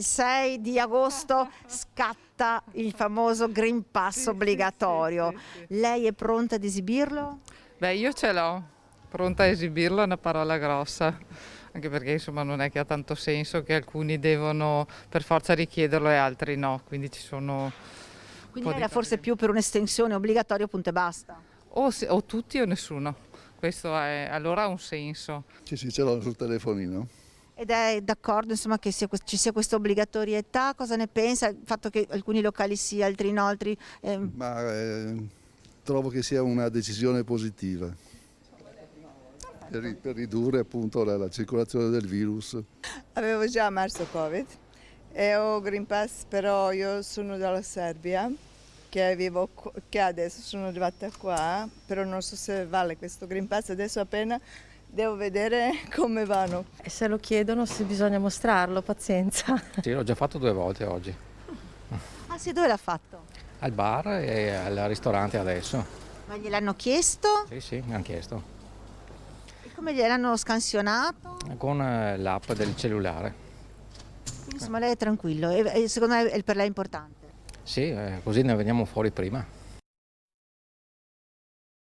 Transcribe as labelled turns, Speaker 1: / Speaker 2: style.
Speaker 1: il 6 di agosto scatta il famoso Green Pass obbligatorio. Lei è pronta ad esibirlo?
Speaker 2: Beh, io ce l'ho, pronta a esibirlo è una parola grossa, anche perché insomma non è che ha tanto senso che alcuni devono per forza richiederlo e altri no, quindi ci sono un
Speaker 1: Quindi
Speaker 2: po'
Speaker 1: lei
Speaker 2: di
Speaker 1: era forse più per un'estensione obbligatoria, punto e basta.
Speaker 2: o tutti o nessuno. Questo è, allora ha un senso.
Speaker 3: Sì, sì, ce l'ho sul telefonino.
Speaker 1: Ed è d'accordo, insomma, che ci sia questa obbligatorietà? Cosa ne pensa? Il fatto che alcuni locali sì, altri no, altri...
Speaker 3: Ma trovo che sia una decisione positiva per ridurre appunto la circolazione del virus.
Speaker 4: Avevo già a marzo Covid e ho Green Pass, però io sono dalla Serbia, che adesso sono arrivata qua, però non so se vale questo Green Pass, adesso appena devo vedere come vanno.
Speaker 5: E se lo chiedono se bisogna mostrarlo, pazienza.
Speaker 6: Sì, l'ho già fatto 2 volte oggi,
Speaker 1: Ah sì, dove l'ha fatto?
Speaker 6: al bar e al ristorante adesso.
Speaker 1: Ma gliel'hanno chiesto?
Speaker 6: Sì, sì, mi hanno chiesto,
Speaker 1: E come gliel'hanno scansionato?
Speaker 6: con l'app del cellulare.
Speaker 1: Quindi insomma lei è tranquillo e secondo me per lei è importante.
Speaker 6: Sì, così ne veniamo fuori prima.